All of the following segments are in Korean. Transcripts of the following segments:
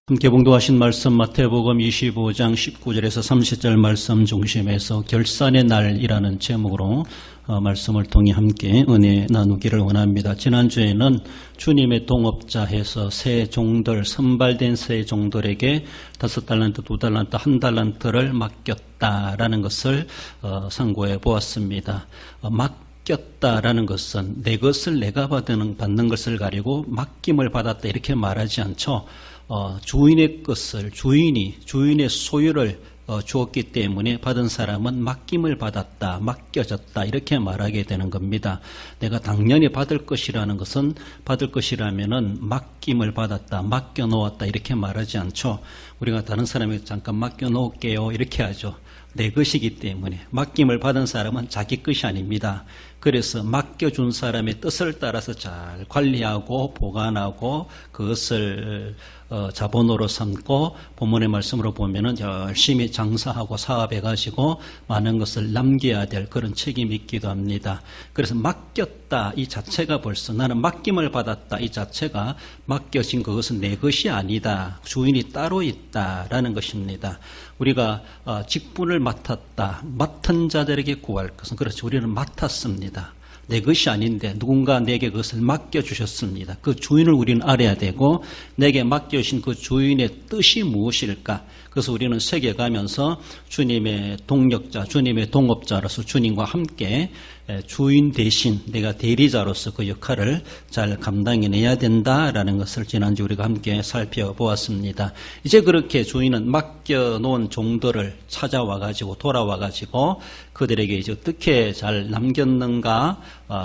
함께 봉독하신 말씀 마태복음 25장 19절에서 30절 말씀 중심에서 결산의 날이라는 제목으로 말씀을 통해 함께 은혜 나누기를 원합니다. 지난주에는 주님의 동업자 해서 세 종들, 선발된 세 종들에게 5달란트, 2달란트, 1달란트를 맡겼다라는 것을 상고해 보았습니다. 맡겼다라는 것은 내 것을 내가 받는 것을 가리고 맡김을 받았다 이렇게 말하지 않죠. 주인의 것을 주인의 소유를 주었기 때문에 받은 사람은 맡김을 받았다, 맡겨졌다 이렇게 말하게 되는 겁니다. 내가 당연히 받을 것이라는 것은 받을 것이라면은 맡김을 받았다, 맡겨놓았다 이렇게 말하지 않죠. 우리가 다른 사람에게 잠깐 맡겨놓을게요 이렇게 하죠. 내 것이기 때문에 맡김을 받은 사람은 자기 것이 아닙니다. 그래서 맡겨준 사람의 뜻을 따라서 잘 관리하고 보관하고 그것을 자본으로 삼고 본문의 말씀으로 보면은 열심히 장사하고 사업해가지고 많은 것을 남겨야 될 그런 책임이 있기도 합니다. 그래서 맡겼다 이 자체가 벌써 나는 맡김을 받았다 이 자체가 맡겨진 그것은 내 것이 아니다. 주인이 따로 있다라는 것입니다. 우리가 직분을 맡았다. 맡은 자들에게 구할 것은 그렇죠. 우리는 맡았습니다. 내 것이 아닌데 누군가 내게 그것을 맡겨주셨습니다. 그 주인을 우리는 알아야 되고 내게 맡겨주신 그 주인의 뜻이 무엇일까? 그래서 우리는 새겨가면서 주님의 동력자, 주님의 동업자로서 주님과 함께 주인 대신 내가 대리자로서 그 역할을 잘 감당해내야 된다라는 것을 지난주 우리가 함께 살펴보았습니다. 이제 그렇게 주인은 맡겨놓은 종들을 찾아와가지고 돌아와가지고 그들에게 이제 어떻게 잘 남겼는가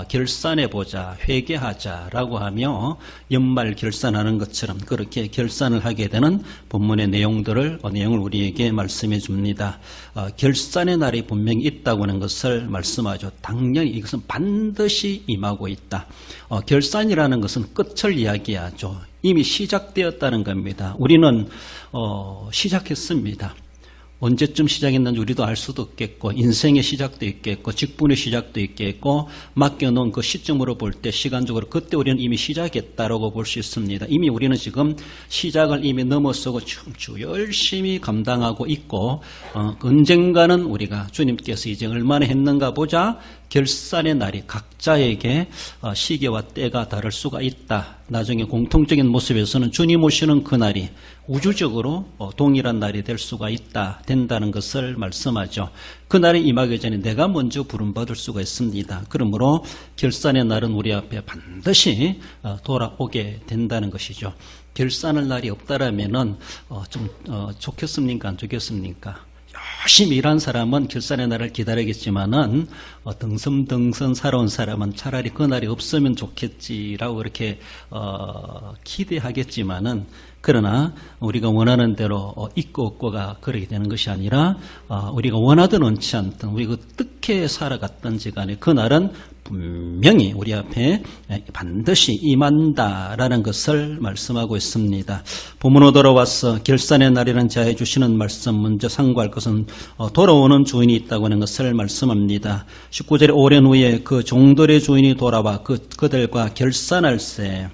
결산해보자, 회개하자라고 하며 연말 결산하는 것처럼 그렇게 결산을 하게 되는 본문의 내용을 우리에게 말씀해 줍니다. 결산의 날이 분명히 있다고 하는 것을 말씀하죠. 당연히 이것은 반드시 임하고 있다. 결산이라는 것은 끝을 이야기하죠. 이미 시작되었다는 겁니다. 우리는 시작했습니다. 언제쯤 시작했는지 우리도 알 수도 없겠고 인생의 시작도 있겠고 직분의 시작도 있겠고 맡겨놓은 그 시점으로 볼 때 시간적으로 그때 우리는 이미 시작했다라고 볼 수 있습니다. 이미 우리는 지금 시작을 이미 넘어서고 열심히 감당하고 있고 언젠가는 우리가 주님께서 이제 얼마나 했는가 보자 결산의 날이 각자에게 시기와 때가 다를 수가 있다. 나중에 공통적인 모습에서는 주님 오시는 그날이 우주적으로 동일한 날이 될 수가 된다는 것을 말씀하죠. 그날이 임하기 전에 내가 먼저 부름받을 수가 있습니다. 그러므로 결산의 날은 우리 앞에 반드시 돌아오게 된다는 것이죠. 결산할 날이 없다라면은 좀 좋겠습니까? 안 좋겠습니까? 열심히 일한 사람은 결산의 날을 기다리겠지만은 덩성덩성 살아온 사람은 차라리 그날이 없으면 좋겠지라고 그렇게 기대하겠지만은 그러나 우리가 원하는 대로 있고 없고가 그러게 되는 것이 아니라 우리가 원하든 원치 않든 우리가 어떻게 살아갔든지 간에 그날은 분명히 우리 앞에 반드시 임한다라는 것을 말씀하고 있습니다. 본문으로 돌아와서 결산의 날이라는 자해 주시는 말씀 먼저 상고할 것은 돌아오는 주인이 있다고 하는 것을 말씀합니다. 19절에 오랜 후에 그 종들의 주인이 돌아와 그들과 결산할세.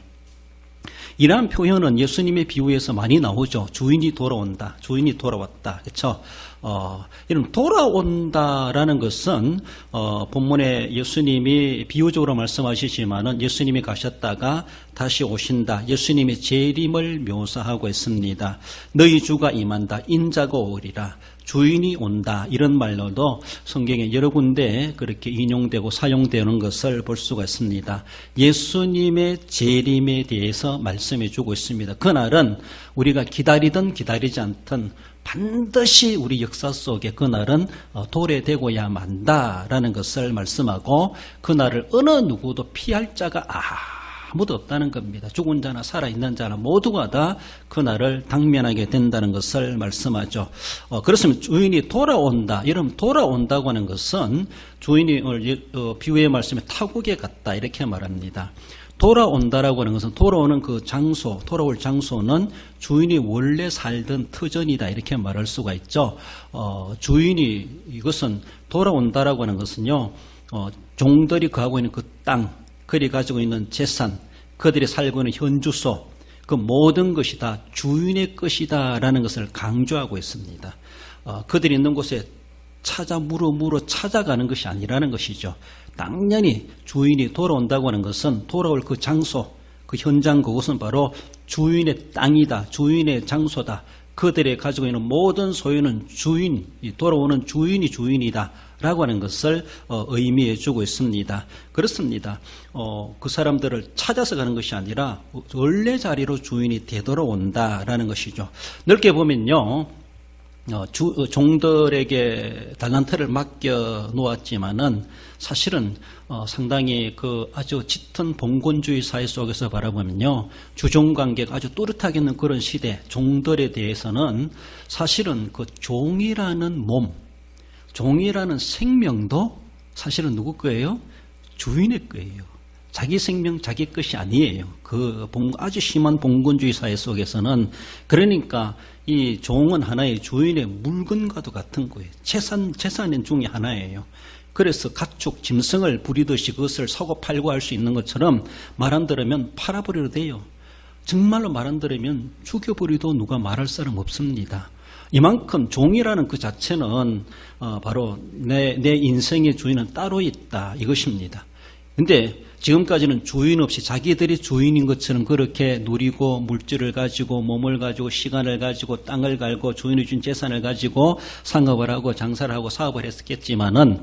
이러한 표현은 예수님의 비유에서 많이 나오죠. 주인이 돌아온다. 주인이 돌아왔다. 그렇죠? 이런 돌아온다라는 것은 본문에 예수님이 비유적으로 말씀하시지만은 예수님이 가셨다가 다시 오신다. 예수님의 재림을 묘사하고 있습니다. 너희 주가 임한다. 인자가 오리라. 주인이 온다. 이런 말로도 성경에 여러 군데 그렇게 인용되고 사용되는 것을 볼 수가 있습니다. 예수님의 재림에 대해서 말씀해 주고 있습니다. 그날은 우리가 기다리든 기다리지 않든 반드시 우리 역사 속에 그날은 도래되고야 만다라는 것을 말씀하고 그날을 어느 누구도 피할 자가 아무도 없다는 겁니다. 죽은 자나 살아있는 자나 모두가 다 그날을 당면하게 된다는 것을 말씀하죠. 그렇으면 주인이 돌아온다. 이러면 돌아온다고 하는 것은 주인이 비유의 말씀에 타국에 갔다 이렇게 말합니다. 돌아온다라고 하는 것은 돌아오는 그 장소, 돌아올 장소는 주인이 원래 살던 터전이다 이렇게 말할 수가 있죠. 주인이 이것은 돌아온다라고 하는 것은요. 종들이 거하고 있는 그 땅, 그들이 가지고 있는 재산, 그들이 살고 있는 현주소, 그 모든 것이 다 주인의 것이다라는 것을 강조하고 있습니다. 그들이 있는 곳에 물어 찾아가는 것이 아니라는 것이죠. 당연히 주인이 돌아온다고 하는 것은 돌아올 그 장소, 그 현장, 그곳은 바로 주인의 땅이다, 주인의 장소다. 그들이 가지고 있는 모든 소유는 돌아오는 주인이 주인이다 라고 하는 것을 의미해 주고 있습니다. 그렇습니다. 그 사람들을 찾아서 가는 것이 아니라 원래 자리로 주인이 되돌아온다라는 것이죠. 넓게 보면요, 종들에게 달란트를 맡겨 놓았지만은 사실은 상당히 아주 짙은 봉건주의 사회 속에서 바라보면요, 주종 관계가 아주 또렷하게 있는 그런 시대, 종들에 대해서는 사실은 그 종이라는 몸, 종이라는 생명도 사실은 누구 거예요? 주인의 거예요. 자기 생명, 자기 것이 아니에요. 아주 심한 봉건주의 사회 속에서는. 그러니까 이 종은 하나의 주인의 물건과도 같은 거예요. 재산인 중에 하나예요. 그래서 가축, 짐승을 부리듯이 그것을 사고 팔고 할 수 있는 것처럼 말 안 들으면 팔아버려도 돼요. 정말로 말 안 들으면 죽여버려도 누가 말할 사람 없습니다. 이만큼 종이라는 그 자체는 바로 내 인생의 주인은 따로 있다, 이것입니다. 근데 지금까지는 주인 없이 자기들이 주인인 것처럼 그렇게 누리고 물질을 가지고 몸을 가지고 시간을 가지고 땅을 갈고 주인이 준 재산을 가지고 상업을 하고 장사를 하고 사업을 했었겠지만은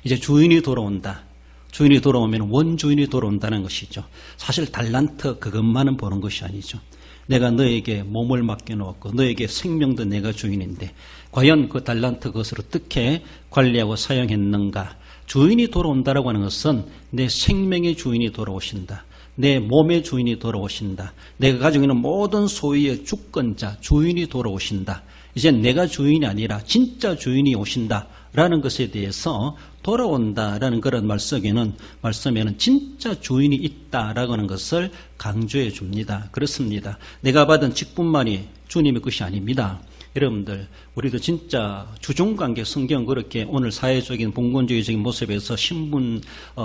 이제 주인이 돌아온다. 주인이 돌아오면 원주인이 돌아온다는 것이죠. 사실 달란트 그것만은 보는 것이 아니죠. 내가 너에게 몸을 맡겨놓았고 너에게 생명도 내가 주인인데 과연 그 달란트 그것을 어떻게 관리하고 사용했는가. 주인이 돌아온다라고 하는 것은 내 생명의 주인이 돌아오신다. 내 몸의 주인이 돌아오신다. 내가 가지고 있는 모든 소유의 주권자, 주인이 돌아오신다. 이제 내가 주인이 아니라 진짜 주인이 오신다라는 것에 대해서 돌아온다라는 그런 말씀에는 진짜 주인이 있다라고 하는 것을 강조해 줍니다. 그렇습니다. 내가 받은 직분만이 주님의 것이 아닙니다. 여러분들, 우리도 진짜 주종관계 성경 그렇게 오늘 사회적인 봉건주의적인 모습에서 신분,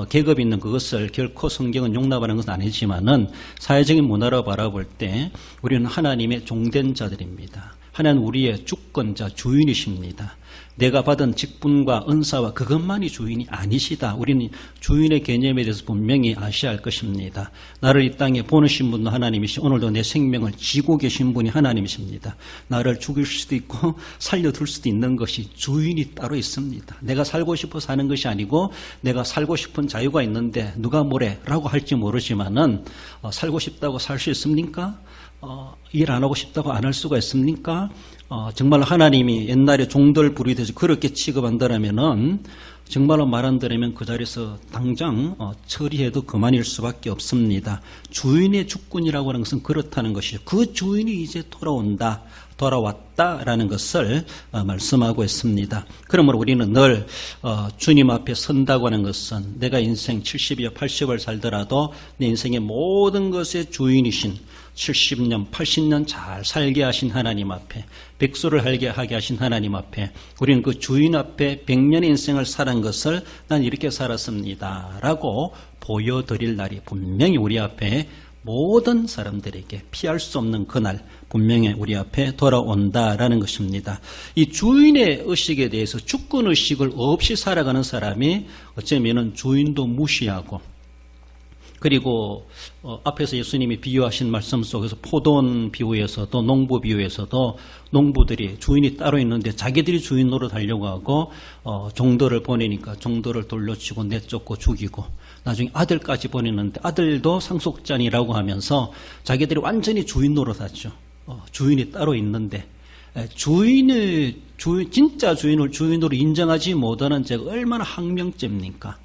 계급 있는 그것을 결코 성경은 용납하는 것은 아니지만은 사회적인 문화로 바라볼 때 우리는 하나님의 종된 자들입니다. 하나님 우리의 주권자, 주인이십니다. 내가 받은 직분과 은사와 그것만이 주인이 아니시다. 우리는 주인의 개념에 대해서 분명히 아셔야 할 것입니다. 나를 이 땅에 보내신 분도 하나님이시, 오늘도 내 생명을 쥐고 계신 분이 하나님이십니다. 나를 죽일 수도 있고 살려둘 수도 있는 것이 주인이 따로 있습니다. 내가 살고 싶어 사는 것이 아니고 내가 살고 싶은 자유가 있는데 누가 뭐래라고 할지 모르지만은 살고 싶다고 살 수 있습니까? 일 안 하고 싶다고 안 할 수가 있습니까? 정말 하나님이 옛날에 종들 부리듯이 그렇게 취급한다면은 정말로 말 안 들으면 그 자리에서 당장 처리해도 그만일 수밖에 없습니다. 주인의 주권이라고 하는 것은 그렇다는 것이죠. 그 주인이 이제 돌아왔다라는 것을 말씀하고 있습니다. 그러므로 우리는 늘 주님 앞에 선다고 하는 것은 내가 인생 70여 80을 살더라도 내 인생의 모든 것의 주인이신 70년 80년 잘 살게 하신 하나님 앞에, 백수를 하게 하신 하나님 앞에, 우리는 그 주인 앞에 100년의 인생을 살은 것을 난 이렇게 살았습니다 라고 보여드릴 날이 분명히 우리 앞에 모든 사람들에게 피할 수 없는 그날 분명히 우리 앞에 돌아온다라는 것입니다. 이 주인의 의식에 대해서 주권의식을 없이 살아가는 사람이 어쩌면 주인도 무시하고, 그리고 앞에서 예수님이 비유하신 말씀 속에서 포도원 비유에서도 농부 비유에서도 농부들이 주인이 따로 있는데 자기들이 주인 노릇하려고 하고 종들을 보내니까 종들을 돌려치고 내쫓고 죽이고 나중에 아들까지 보내는데 아들도 상속자니라고 하면서 자기들이 완전히 주인 노릇하죠. 주인이 따로 있는데 진짜 주인을 주인으로 인정하지 못하는 죄가 얼마나 항명죄입니까?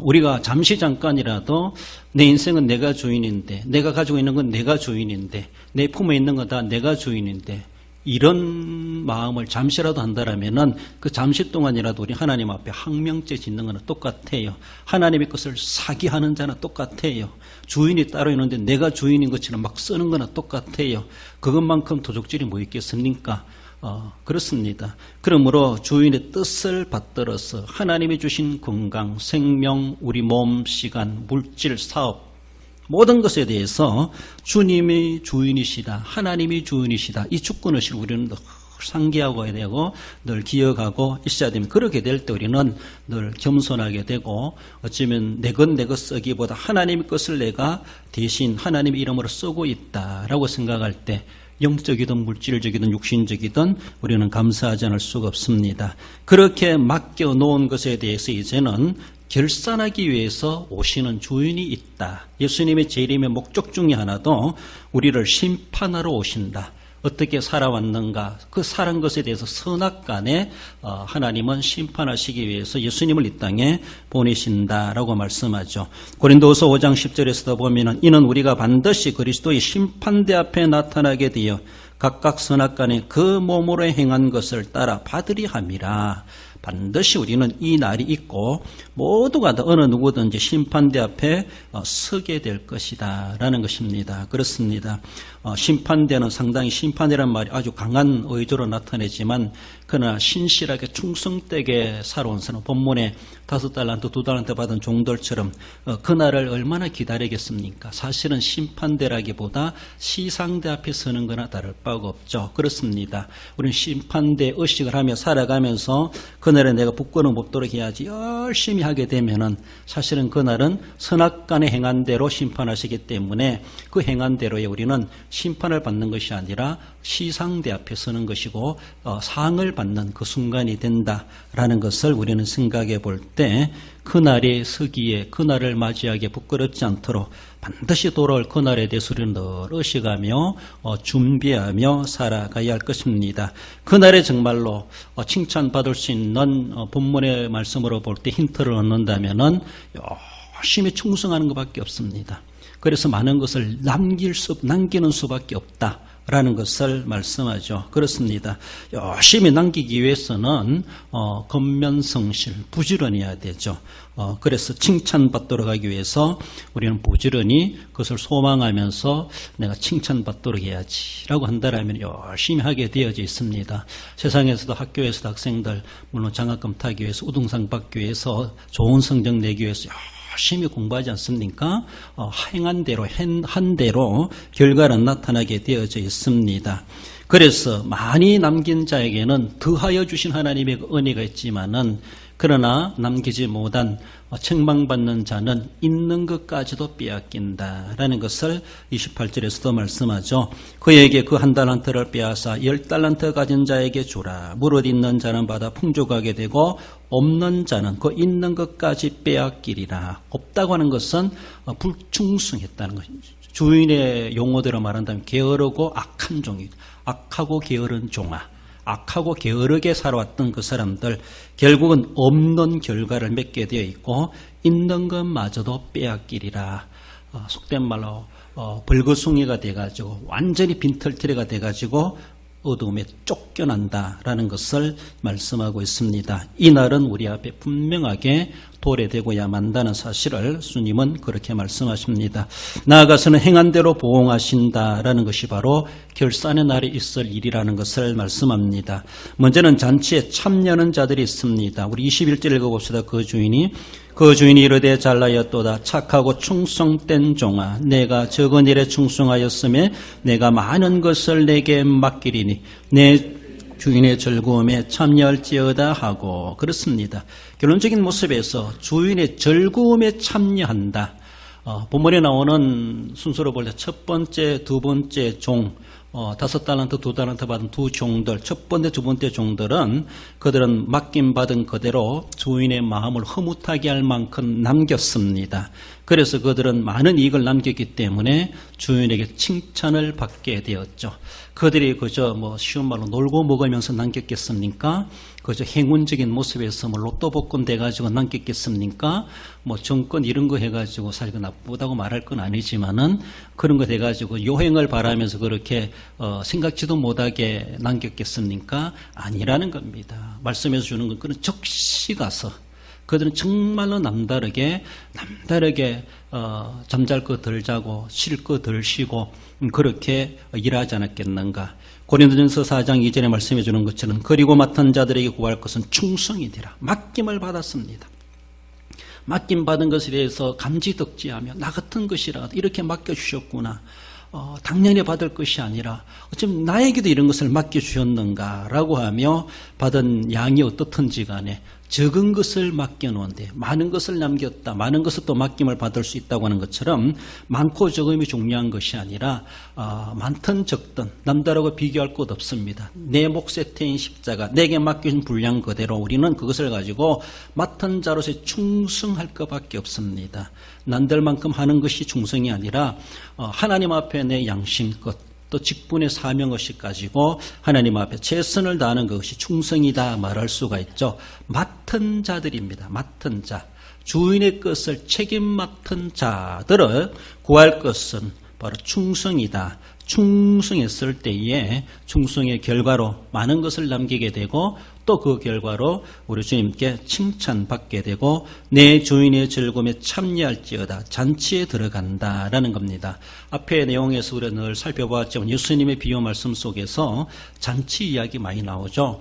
우리가 잠깐이라도 내 인생은 내가 주인인데, 내가 가지고 있는 건 내가 주인인데, 내 품에 있는 건 다 내가 주인인데, 이런 마음을 잠시라도 한다라면은 그 잠시 동안이라도 우리 하나님 앞에 항명죄 짓는 거는 똑같아요. 하나님의 것을 사기하는 자는 똑같아요. 주인이 따로 있는데 내가 주인인 것처럼 막 쓰는 거는 똑같아요. 그것만큼 도적질이 뭐 있겠습니까? 그렇습니다. 그러므로 주인의 뜻을 받들어서 하나님이 주신 건강, 생명, 우리 몸, 시간, 물질, 사업, 모든 것에 대해서 주님이 주인이시다, 하나님이 주인이시다, 이 주권의식을 우리는 늘 상기하고 해야 되고 늘 기억하고 있어야 됩니다. 그렇게 될 때 우리는 늘 겸손하게 되고 어쩌면 내 것 쓰기보다 하나님의 것을 내가 대신 하나님의 이름으로 쓰고 있다라고 생각할 때 영적이든 물질적이든 육신적이든 우리는 감사하지 않을 수가 없습니다. 그렇게 맡겨놓은 것에 대해서 이제는 결산하기 위해서 오시는 주인이 있다. 예수님의 재림의 목적 중에 하나도 우리를 심판하러 오신다. 어떻게 살아왔는가, 그 살은 것에 대해서 선악간에 하나님은 심판하시기 위해서 예수님을 이 땅에 보내신다라고 말씀하죠. 고린도후서 5장 10절에서도 보면은 이는 우리가 반드시 그리스도의 심판대 앞에 나타나게 되어 각각 선악간에 그 몸으로 행한 것을 따라 받으리 함이라. 반드시 우리는 이 날이 있고 모두가 다 어느 누구든지 심판대 앞에 서게 될 것이다 라는 것입니다. 그렇습니다. 심판대는 상당히 심판이라는 말이 아주 강한 의조로 나타내지만 그러나 신실하게 충성되게 살아온 사람, 본문에 5달란트, 2달란트 받은 종들처럼 그날을 얼마나 기다리겠습니까? 사실은 심판대라기보다 시상대 앞에 서는 거나 다를 바가 없죠. 그렇습니다. 우리는 심판대 의식을 하며 살아가면서 그날에 내가 부끄러움 없도록 해야지 열심히 하게 되면은 사실은 그날은 선악간에 행한 대로 심판하시기 때문에 그 행한 대로에 우리는 심판을 받는 것이 아니라 시상대 앞에 서는 것이고 상을 받는 그 순간이 된다라는 것을 우리는 생각해 볼 때 그날에 서기에 그날을 맞이하기에 부끄럽지 않도록 반드시 돌아올 그날에 대해서 우리는 늘 의식하며 준비하며 살아가야 할 것입니다. 그날에 정말로 칭찬받을 수 있는 본문의 말씀으로 볼 때 힌트를 얻는다면은 열심히 충성하는 것밖에 없습니다. 그래서 많은 것을 남기는 수밖에 없다. 라는 것을 말씀하죠. 그렇습니다. 열심히 남기기 위해서는 건면성실, 부지런해야 되죠. 그래서 칭찬받도록 하기 위해서 우리는 부지런히 그것을 소망하면서 내가 칭찬받도록 해야지 라고 한다면 열심히 하게 되어져 있습니다. 세상에서도 학교에서도 학생들 물론 장학금 타기 위해서 우등상 받기 위해서 좋은 성적 내기 위해서 열심히 공부하지 않습니까? 행한 대로 한 대로 결과는 나타나게 되어져 있습니다. 그래서 많이 남긴 자에게는 더하여 주신 하나님의 은혜가 있지만은 그러나 남기지 못한 책망받는 자는 있는 것까지도 빼앗긴다라는 것을 28절에서도 말씀하죠. 그에게 그 1달란트를 빼앗아 10달란트 가진 자에게 주라. 무릇 있는 자는 받아 풍족하게 되고 없는 자는 그 있는 것까지 빼앗기리라. 없다고 하는 것은 불충성했다는 것입니다. 주인의 용어대로 말한다면 게으르고 악한 종이, 악하고 게으른 종아. 악하고 게으르게 살아왔던 그 사람들 결국은 없는 결과를 맺게 되어 있고 있는 것마저도 빼앗기리라. 속된 말로 벌거숭이가 돼가지고 완전히 빈털터리가 돼가지고 어둠에 쫓겨난다라는 것을 말씀하고 있습니다. 이 날은 우리 앞에 분명하게 도래되고야 만다는 사실을 주님은 그렇게 말씀하십니다. 나아가서는 행한 대로 보응하신다라는 것이 바로 결산의 날에 있을 일이라는 것을 말씀합니다. 먼저는 잔치에 참여하는 자들이 있습니다. 우리 21절 읽어봅시다. 그 주인이 이르되 잘나였도다. 착하고 충성된 종아, 내가 적은 일에 충성하였으며 내가 많은 것을 내게 맡기리니 내 주인의 즐거움에 참여할지어다 하고. 그렇습니다. 결론적인 모습에서 주인의 즐거움에 참여한다. 본문에 나오는 순서로 볼 때 첫 번째, 두 번째 종, 5달란트, 2달란트 받은 두 종들, 첫 번째, 두 번째 종들은 그들은 맡김받은 그대로 주인의 마음을 흐뭇하게 할 만큼 남겼습니다. 그래서 그들은 많은 이익을 남겼기 때문에 주인에게 칭찬을 받게 되었죠. 그들이 그저 쉬운 말로 놀고 먹으면서 남겼겠습니까? 그저 행운적인 모습에서 로또 복권 돼가지고 남겼겠습니까? 정권 이런 거 해가지고 사실 나쁘다고 말할 건 아니지만은 그런 거 돼가지고 요행을 바라면서 그렇게 생각지도 못하게 남겼겠습니까? 아니라는 겁니다. 말씀해서 주는 건 그런 적시 가서 그들은 정말로 남다르게 잠잘 거 덜 자고 쉴 거 덜 쉬고 그렇게 일하지 않았겠는가. 고린도전서 4장 2절에 말씀해 주는 것처럼 그리고 맡은 자들에게 구할 것은 충성이 되라. 맡김을 받았습니다. 맡김받은 것에 대해서 감지덕지하며 나 같은 것이라 이렇게 맡겨주셨구나. 당연히 받을 것이 아니라 어쩌면 나에게도 이런 것을 맡겨주셨는가라고 하며 받은 양이 어떻든지 간에 적은 것을 맡겨놓은데 많은 것을 남겼다. 많은 것을 또 맡김을 받을 수 있다고 하는 것처럼 많고 적음이 중요한 것이 아니라 많든 적든 남들하고 비교할 것 없습니다. 내 몫에 태인 십자가, 내게 맡겨진 분량 그대로 우리는 그것을 가지고 맡은 자로서 충성할 것밖에 없습니다. 남들만큼 하는 것이 충성이 아니라 하나님 앞에 내 양심껏 또 직분의 사명의식 가지고 하나님 앞에 최선을 다하는 것이 충성이다 말할 수가 있죠. 맡은 자들입니다. 맡은 자. 주인의 것을 책임 맡은 자들을 구할 것은 바로 충성이다. 충성했을 때에 충성의 결과로 많은 것을 남기게 되고 또 그 결과로 우리 주님께 칭찬받게 되고 내 주인의 즐거움에 참여할지어다 잔치에 들어간다라는 겁니다. 앞의 내용에서 우리가 늘 살펴보았지만 예수님의 비유 말씀 속에서 잔치 이야기 많이 나오죠.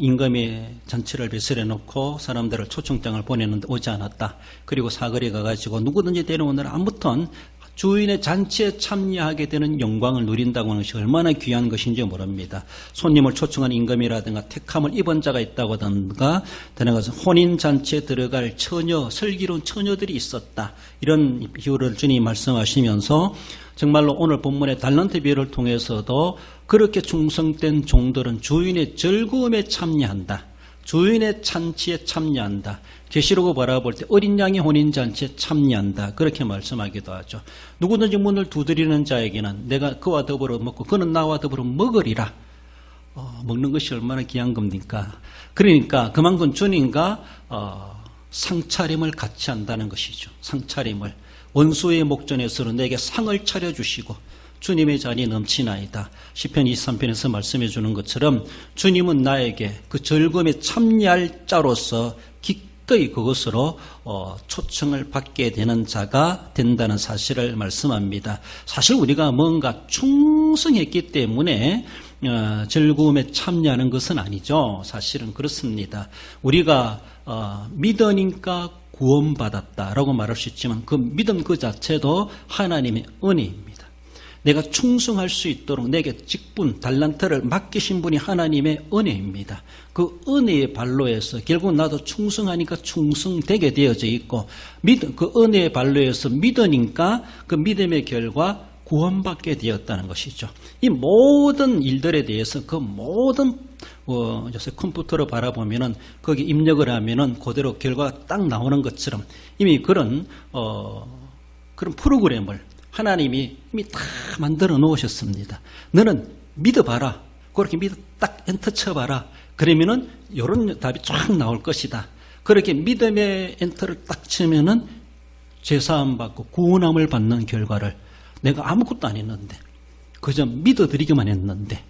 임금이 잔치를 배설해 놓고 사람들을 초청장을 보내는데 오지 않았다. 그리고 사거리에 가가지고 누구든지 데려오느라 아무튼 주인의 잔치에 참여하게 되는 영광을 누린다고 하는 것이 얼마나 귀한 것인지 모릅니다. 손님을 초청한 임금이라든가 택함을 입은 자가 있다고 하든가 데려가서 혼인잔치에 들어갈 처녀, 슬기로운 처녀들이 있었다. 이런 비유를 주님이 말씀하시면서 정말로 오늘 본문의 달란트 비유를 통해서도 그렇게 충성된 종들은 주인의 즐거움에 참여한다. 주인의 잔치에 참여한다. 계시록을 바라볼 때 어린 양의 혼인잔치에 참여한다. 그렇게 말씀하기도 하죠. 누구든지 문을 두드리는 자에게는 내가 그와 더불어 먹고 그는 나와 더불어 먹으리라. 먹는 것이 얼마나 귀한 겁니까? 그러니까 그만큼 주님과 상차림을 같이 한다는 것이죠. 상차림을. 원수의 목전에서는 내게 상을 차려주시고 주님의 잔이 넘치나이다. 시편 23편에서 말씀해 주는 것처럼 주님은 나에게 그 즐거움에 참여할 자로서 기꺼이 그것으로 초청을 받게 되는 자가 된다는 사실을 말씀합니다. 사실 우리가 뭔가 충성했기 때문에 즐거움에 참여하는 것은 아니죠. 사실은 그렇습니다. 우리가 믿으니까 구원받았다라고 말할 수 있지만 그 믿음 그 자체도 하나님의 은혜입니다. 내가 충성할 수 있도록 내게 직분, 달란트를 맡기신 분이 하나님의 은혜입니다. 그 은혜의 발로에서 결국 나도 충성하니까 충성되게 되어져 있고 그 은혜의 발로에서 믿으니까 그 믿음의 결과 구원받게 되었다는 것이죠. 이 모든 일들에 대해서 그 모든 요새 컴퓨터로 바라보면은 거기 입력을 하면은 그대로 결과가 딱 나오는 것처럼 이미 그런 프로그램을 하나님이 이미 다 만들어 놓으셨습니다. 너는 믿어봐라. 그렇게 딱 엔터 쳐봐라. 그러면은 이런 답이 쫙 나올 것이다. 그렇게 믿음의 엔터를 딱 치면은 죄사함 받고 구원함을 받는 결과를 내가 아무것도 안 했는데 그저 믿어드리기만 했는데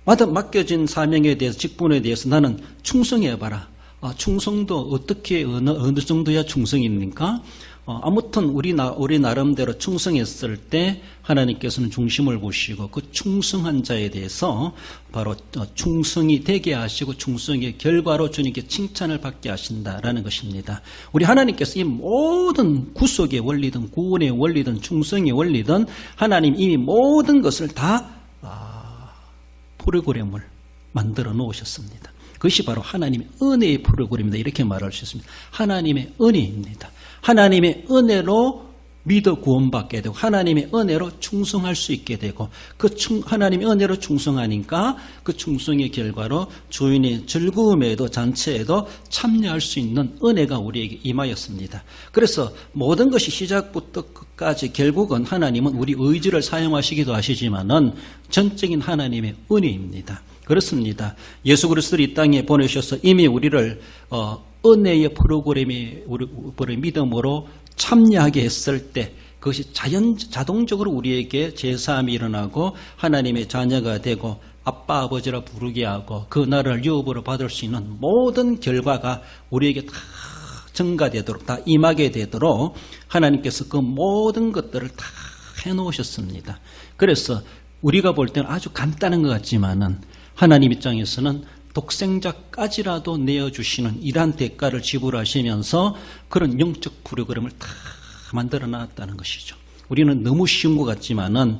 맡겨진 사명에 대해서 직분에 대해서 나는 충성해봐라. 충성도 어떻게 어느 정도야 충성입니까? 아무튼 우리 나름대로 충성했을 때 하나님께서는 중심을 보시고 그 충성한 자에 대해서 바로 충성이 되게 하시고 충성의 결과로 주님께 칭찬을 받게 하신다라는 것입니다. 우리 하나님께서 이 모든 구속의 원리든 구원의 원리든 충성의 원리든 하나님 이미 모든 것을 다 프로그램을 만들어 놓으셨습니다. 그것이 바로 하나님의 은혜의 프로그램이다. 이렇게 말할 수 있습니다. 하나님의 은혜입니다. 하나님의 은혜로 믿어 구원받게 되고 하나님의 은혜로 충성할 수 있게 되고 하나님의 은혜로 충성하니까 그 충성의 결과로 주인의 즐거움에도 잔치에도 참여할 수 있는 은혜가 우리에게 임하였습니다. 그래서 모든 것이 시작부터 끝까지 결국은 하나님은 우리 의지를 사용하시기도 하시지만은 전적인 하나님의 은혜입니다. 그렇습니다. 예수 그리스도를 이 땅에 보내셔서 이미 우리를 은혜의 프로그램에 우리 믿음으로 참여하게 했을 때 그것이 자동적으로 우리에게 제사함이 일어나고 하나님의 자녀가 되고 아빠 아버지라 부르게 하고 그 나라를 유업으로 받을 수 있는 모든 결과가 우리에게 다 증가되도록 다 임하게 되도록 하나님께서 그 모든 것들을 다 해놓으셨습니다. 그래서 우리가 볼 때는 아주 간단한 것 같지만은 하나님 입장에서는 독생자까지라도 내어주시는 이러한 대가를 지불하시면서 그런 영적 프로그램을 다 만들어 놨다는 것이죠. 우리는 너무 쉬운 것 같지만은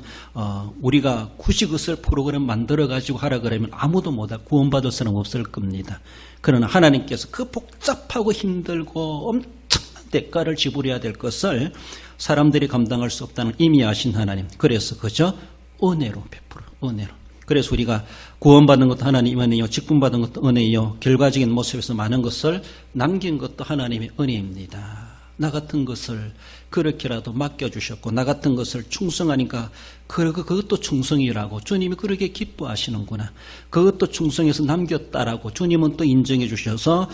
우리가 굳이 그것을 프로그램 만들어 가지고 하라 그러면 아무도 못하 구원받을 사람 없을 겁니다. 그러나 하나님께서 그 복잡하고 힘들고 엄청난 대가를 지불해야 될 것을 사람들이 감당할 수 없다는 이미 아신 하나님. 그래서 그저 은혜로 베풀어 은혜로. 그래서 우리가 구원받은 것도 하나님 은혜요, 직분받은 것도 은혜요, 결과적인 모습에서 많은 것을 남긴 것도 하나님의 은혜입니다. 나 같은 것을 그렇게라도 맡겨주셨고 나 같은 것을 충성하니까 그것도 충성이라고 주님이 그렇게 기뻐하시는구나. 그것도 충성해서 남겼다라고 주님은 또 인정해 주셔서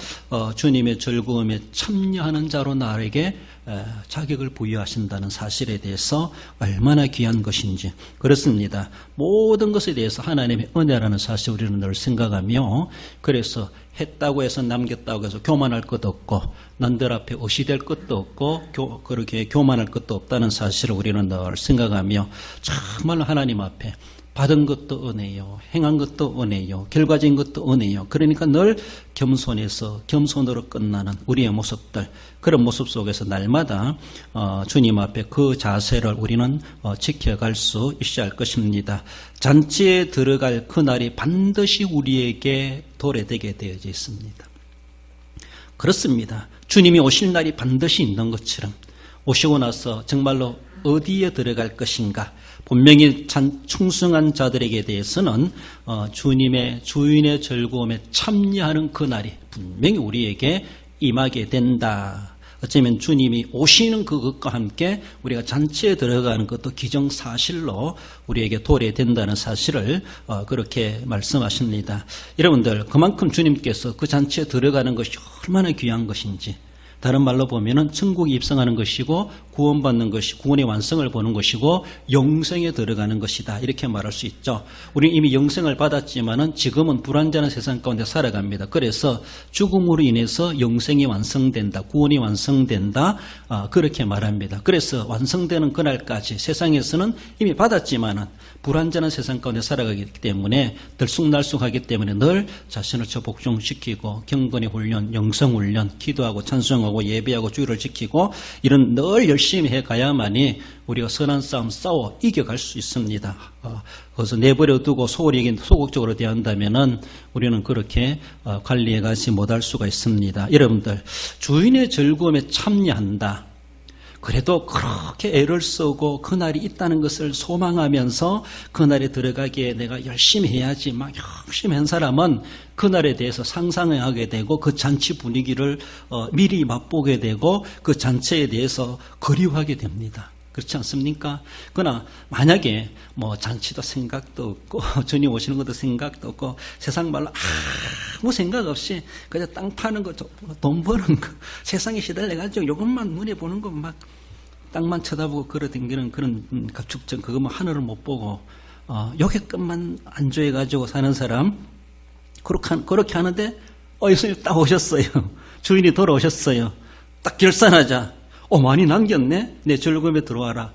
주님의 즐거움에 참여하는 자로 나에게 자격을 부여하신다는 사실에 대해서 얼마나 귀한 것인지. 그렇습니다. 모든 것에 대해서 하나님의 은혜라는 사실 우리는 늘 생각하며, 그래서 했다고 해서 남겼다고 해서 교만할 것도 없고 남들 앞에 의시될 것도 없고 그렇게 교만할 것도 없다는 사실을 우리는 늘 생각하며 정말로 하나님 앞에 받은 것도 은혜요, 행한 것도 은혜요, 결과적인 것도 은혜요. 그러니까 늘 겸손해서 겸손으로 끝나는 우리의 모습들, 그런 모습 속에서 날마다 주님 앞에 그 자세를 우리는 지켜갈 수 있어야 할 것입니다. 잔치에 들어갈 그날이 반드시 우리에게 도래되게 되어져 있습니다. 그렇습니다. 주님이 오실 날이 반드시 있는 것처럼 오시고 나서 정말로 어디에 들어갈 것인가, 분명히 충성한 자들에게 대해서는 주님의 주인의 즐거움에 참여하는 그날이 분명히 우리에게 임하게 된다. 어쩌면 주님이 오시는 그것과 함께 우리가 잔치에 들어가는 것도 기정사실로 우리에게 도래된다는 사실을 그렇게 말씀하십니다. 여러분들, 그만큼 주님께서 그 잔치에 들어가는 것이 얼마나 귀한 것인지, 다른 말로 보면은 천국에 입성하는 것이고 구원받는 것이 구원의 완성을 보는 것이고 영생에 들어가는 것이다, 이렇게 말할 수 있죠. 우리는 이미 영생을 받았지만은 지금은 불완전한 세상 가운데 살아갑니다. 그래서 죽음으로 인해서 영생이 완성된다, 구원이 완성된다, 그렇게 말합니다. 그래서 완성되는 그날까지 세상에서는 이미 받았지만은 불완전한 세상 가운데 살아가기 때문에 들쑥날쑥하기 때문에 늘 자신을 복종시키고 경건의 훈련, 영성 훈련, 기도하고 찬송하고 예배하고 주의를 지키고 이런 늘 열심히 해가야만이 우리가 선한 싸움 싸워 이겨갈 수 있습니다. 그래서 내버려 두고 소홀히 소극적으로 대한다면은 우리는 그렇게 관리해가지 못할 수가 있습니다. 여러분들, 주인의 즐거움에 참여한다. 그래도 그렇게 애를 쓰고 그날이 있다는 것을 소망하면서 그날에 들어가기에 내가 열심히 해야지 막 열심히 한 사람은 그날에 대해서 상상하게 되고 그 잔치 분위기를 미리 맛보게 되고 그 잔치에 대해서 그리워하게 됩니다. 그렇지 않습니까? 그러나 만약에 뭐 잔치도 생각도 없고 주님 오시는 것도 생각도 없고 세상 말로 아무 생각 없이 그냥 땅 파는 거, 돈 버는 거, 세상에 시달려가지고 이것만 눈에 보는 거 막 땅만 쳐다보고 걸어다니는 그런 가축적 그것만 하늘을 못 보고 요게 끝만 안주해가지고 사는 사람, 그렇게 하는데 예수님 딱 오셨어요. 주인이 돌아오셨어요. 딱 결산하자. 많이 남겼네? 내 즐거움에 들어와라.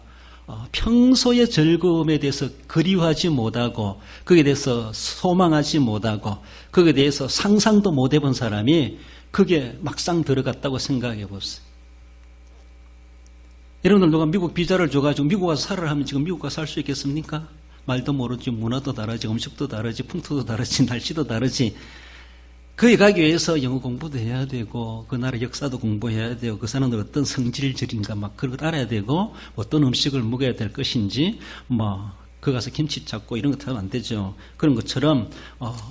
평소의 즐거움에 대해서 그리워하지 못하고 거기에 대해서 소망하지 못하고 거기에 대해서 상상도 못 해본 사람이 그게 막상 들어갔다고 생각해 보세요. 여러분들, 누가 미국 비자를 줘가지고 미국 와서 살아라 하면 지금 미국 가서 살 수 있겠습니까? 말도 모르지, 문화도 다르지, 음식도 다르지, 풍토도 다르지, 날씨도 다르지. 거기 가기 위해서 영어 공부도 해야 되고 그 나라 역사도 공부해야 되고 그 사람들 어떤 성질들인가 막 그런 걸 알아야 되고 어떤 음식을 먹어야 될 것인지 그 가서 김치 찾고 이런 거 하면 안 되죠. 그런 것처럼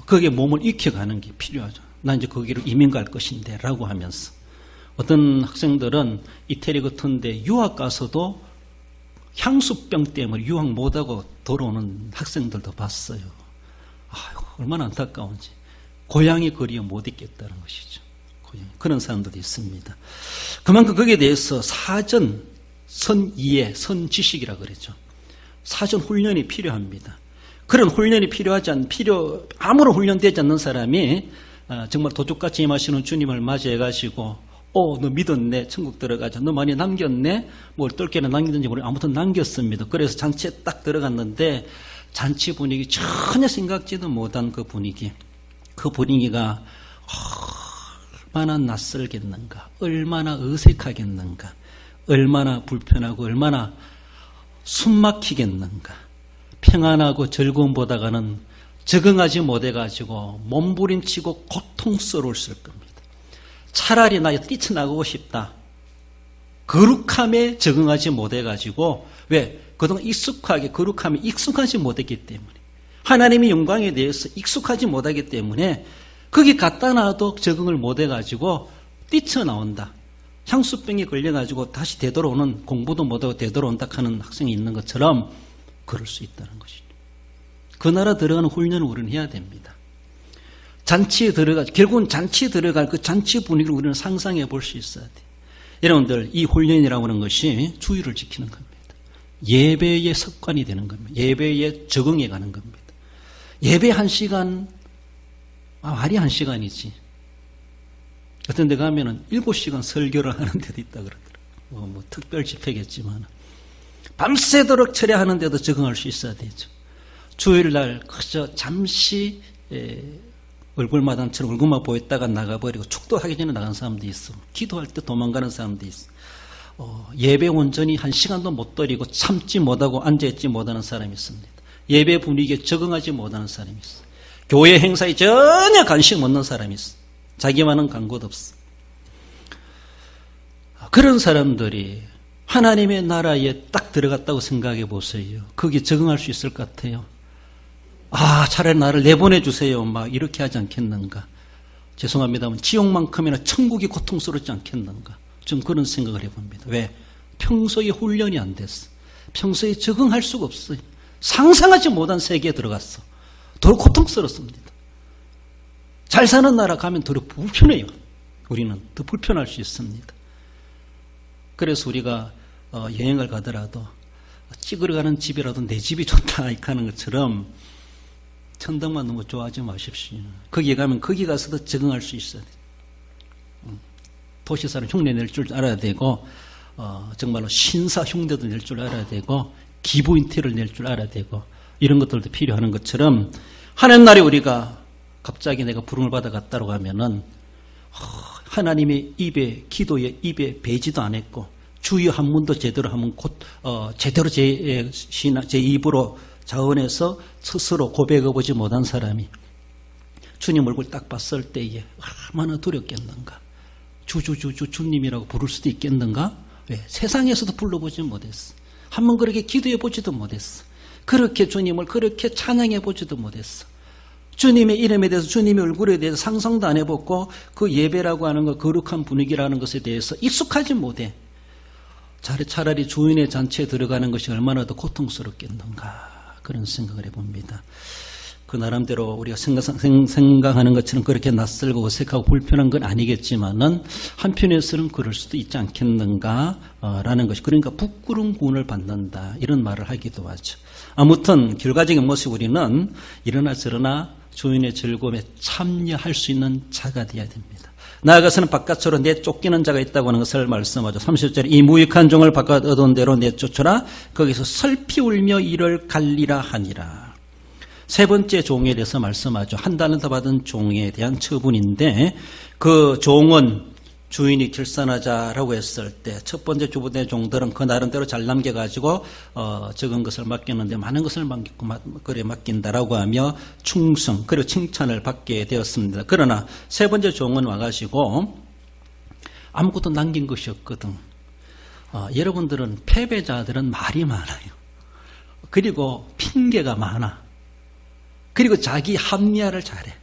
거기에 몸을 익혀가는 게 필요하죠. 나 이제 거기로 이민 갈 것인데 라고 하면서 어떤 학생들은 이태리 같은 데 유학 가서도 향수병 때문에 유학 못하고 돌아오는 학생들도 봤어요. 얼마나 안타까운지. 고향의 거리에 못 있겠다는 것이죠. 그런 사람들이 있습니다. 그만큼 거기에 대해서 사전 선이해, 선지식이라고 그랬죠. 사전 훈련이 필요합니다. 그런 훈련이 아무런 훈련되지 않는 사람이 정말 도둑같이 임하시는 주님을 맞이해가지고 너 믿었네, 천국 들어가자, 너 많이 남겼네, 뭘 똘개나 남겼는지 모르겠는데 아무튼 남겼습니다. 그래서 잔치에 딱 들어갔는데 잔치 분위기 전혀 생각지도 못한 그 분위기, 그 분위기가 얼마나 낯설겠는가, 얼마나 어색하겠는가, 얼마나 불편하고 얼마나 숨막히겠는가. 평안하고 즐거움보다가는 적응하지 못해가지고 몸부림치고 고통스러웠을 겁니다. 차라리 나 뛰쳐나가고 싶다. 거룩함에 적응하지 못해가지고, 왜? 그동안 익숙하게 거룩함에 익숙하지 못했기 때문에, 하나님의 영광에 대해서 익숙하지 못하기 때문에 거기 갖다 놔도 적응을 못해가지고 뛰쳐나온다. 향수병에 걸려가지고 다시 되돌아오는, 공부도 못하고 되돌아온다 하는 학생이 있는 것처럼 그럴 수 있다는 것이죠. 그 나라 들어가는 훈련을 우리는 해야 됩니다. 잔치에 결국은 잔치에 들어갈 그 잔치 분위기를 우리는 상상해 볼 수 있어야 돼요. 여러분들, 이 훈련이라고 하는 것이 주의를 지키는 겁니다. 예배의 습관이 되는 겁니다. 예배에 적응해 가는 겁니다. 예배 1시간, 말이 1시간이지. 어떤 데 가면은 7시간 설교를 하는 데도 있다 그러더라고요. 뭐 특별 집회겠지만. 밤새도록 철야하는데도 적응할 수 있어야 되죠. 주일날 그저 잠시 얼굴마담처럼 얼굴만 보였다가 나가버리고, 축도하기 전에 나간 사람도 있어. 기도할 때 도망가는 사람도 있어. 예배 온전히 1시간도 못 드리고 참지 못하고 앉아있지 못하는 사람이 있습니다. 예배 분위기에 적응하지 못하는 사람이 있어. 교회 행사에 전혀 관심 없는 사람이 있어. 자기만은 간 곳 없어. 그런 사람들이 하나님의 나라에 딱 들어갔다고 생각해 보세요. 거기에 적응할 수 있을 것 같아요. 차라리 나를 내보내 주세요. 막 이렇게 하지 않겠는가. 죄송합니다만 지옥만큼이나 천국이 고통스럽지 않겠는가. 좀 그런 생각을 해봅니다. 왜? 평소에 훈련이 안 됐어. 평소에 적응할 수가 없어요. 상상하지 못한 세계에 들어갔어. 더 고통스럽습니다. 잘 사는 나라 가면 더 불편해요. 우리는 더 불편할 수 있습니다. 그래서 우리가 여행을 가더라도 찍으러 가는 집이라도 내 집이 좋다 이렇게 하는 것처럼 천당만 너무 좋아하지 마십시오. 거기에 가면 거기 가서도 적응할 수 있어야 돼요. 도시사람 흉내 낼 줄 알아야 되고, 정말로 신사 흉내도 낼 줄 알아야 되고, 기부인티를 낼 줄 알아야 되고, 이런 것들도 필요한 것처럼 하나님 나라에 우리가 갑자기 내가 부름을 받아갔다고 하면은 하나님의 입에, 기도의 입에 배지도 안 했고, 주여 한 문도 제대로 하면 제대로 제 입으로 자원해서 스스로 고백해보지 못한 사람이 주님 얼굴 딱 봤을 때에 얼마나 두렵겠는가. 주님이라고 부를 수도 있겠는가? 왜? 세상에서도 불러보지 못했어. 한번 그렇게 기도해보지도 못했어. 그렇게 주님을 그렇게 찬양해보지도 못했어. 주님의 이름에 대해서, 주님의 얼굴에 대해서 상상도 안 해봤고, 그 예배라고 하는 것, 거룩한 분위기라는 것에 대해서 익숙하지 못해. 차라리 주인의 잔치에 들어가는 것이 얼마나 더 고통스럽겠는가. 그런 생각을 해봅니다. 그 나름대로 우리가 생각하는 것처럼 그렇게 낯설고 어색하고 불편한 건 아니겠지만은 한편에서는 그럴 수도 있지 않겠는가라는 것이, 그러니까 부끄러운 구원을 받는다 이런 말을 하기도 하죠. 아무튼 결과적인 모습, 우리는 이러나 저러나 주인의 즐거움에 참여할 수 있는 자가 되어야 됩니다. 나아가서는 바깥으로 내쫓기는 자가 있다고 하는 것을 말씀하죠. 30절에 이 무익한 종을 바깥 얻은 대로 내쫓으라. 거기서 슬피 울며 이를 갈리라 하니라. 세 번째 종에 대해서 말씀하죠. 한 달란트 받은 종에 대한 처분인데, 그 종은 주인이 결산하자라고 했을 때 첫 번째, 두 번째 종들은 그 나름대로 잘 남겨가지고 적은 것을 맡겼는데 많은 것을 맡긴다라고 하며 충성 그리고 칭찬을 받게 되었습니다. 그러나 세 번째 종은 와가지고 아무것도 남긴 것이 없거든. 여러분들은, 패배자들은 말이 많아요. 그리고 핑계가 많아. 그리고 자기 합리화를 잘해.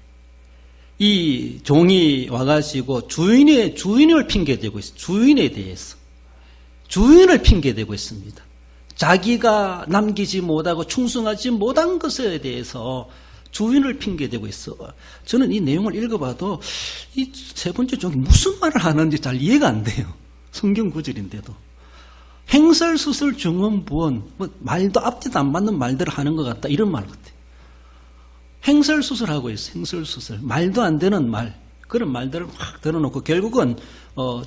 이 종이 와가지고 주인을 핑계대고 있어. 주인에 대해서. 주인을 핑계대고 있습니다. 자기가 남기지 못하고 충성하지 못한 것에 대해서 주인을 핑계대고 있어. 저는 이 내용을 읽어봐도 이 세 번째 종이 무슨 말을 하는지 잘 이해가 안 돼요. 성경 구절인데도. 행설수설 중언부언, 말도 앞뒤도 안 맞는 말들을 하는 것 같다. 이런 말 같아요. 행설수설하고 있어요. 행설수설. 말도 안 되는 말. 그런 말들을 확 들어놓고 결국은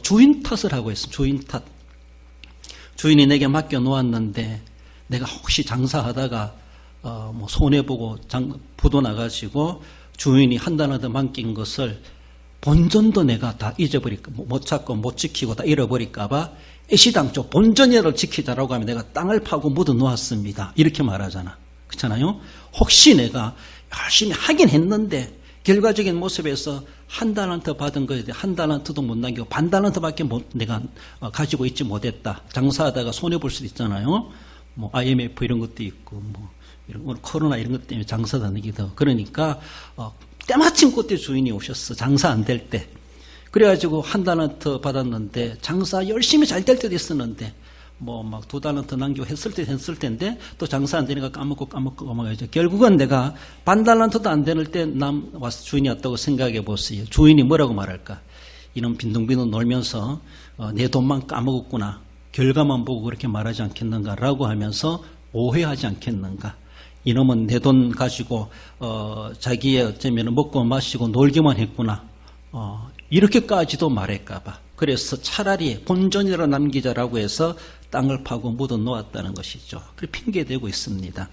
주인 탓을 하고 있어요. 주인 탓. 주인이 내게 맡겨놓았는데 내가 혹시 장사하다가 손해보고 부도 나가지고 주인이 한 달란트 맡긴 것을 본전도 내가 다 잊어버릴까, 못 찾고 못 지키고 다 잃어버릴까봐 애시당초 본전이라도 지키자라고 하면 내가 땅을 파고 묻어 놓았습니다. 이렇게 말하잖아. 그렇잖아요? 혹시 내가 열심히 하긴 했는데 결과적인 모습에서 한 달란트 받은 거에 대해 한 달란트도 못 남기고 반 달란트밖에 내가 가지고 있지 못했다. 장사하다가 손해볼 수도 있잖아요. 뭐 IMF 이런 것도 있고 뭐 이런 코로나 이런 것 때문에 장사도 안 되기도. 그러니까 때마침 그때 주인이 오셨어. 장사 안 될 때. 그래가지고 한 달란트 받았는데 장사 열심히 잘 될 때도 있었는데 뭐 막 2달란트 남기고 했을 텐데 또 장사 안 되니까 까먹고 해서 결국은 내가 반 달란트도 안 되는 때 와서 주인이 왔다고 생각해 보세요. 주인이 뭐라고 말할까? 이놈 빈둥빈둥 놀면서 내 돈만 까먹었구나. 결과만 보고 그렇게 말하지 않겠는가라고 하면서 오해하지 않겠는가? 이놈은 내 돈 가지고 자기의 어쩌면 먹고 마시고 놀기만 했구나. 이렇게까지도 말할까봐. 그래서 차라리 본전이라 남기자라고 해서 땅을 파고 묻어 놓았다는 것이죠. 그렇게 핑계대고 있습니다.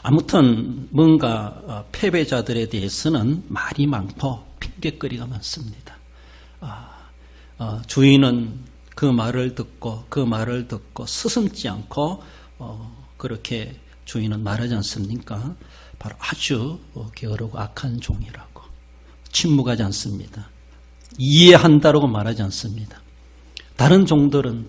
아무튼 뭔가 패배자들에 대해서는 말이 많고 핑계거리가 많습니다. 주인은 그 말을 듣고 스승지 않고 그렇게 주인은 말하지 않습니까? 바로 아주 게으르고 악한 종이라고. 침묵하지 않습니다. 이해한다라고 말하지 않습니다. 다른 종들은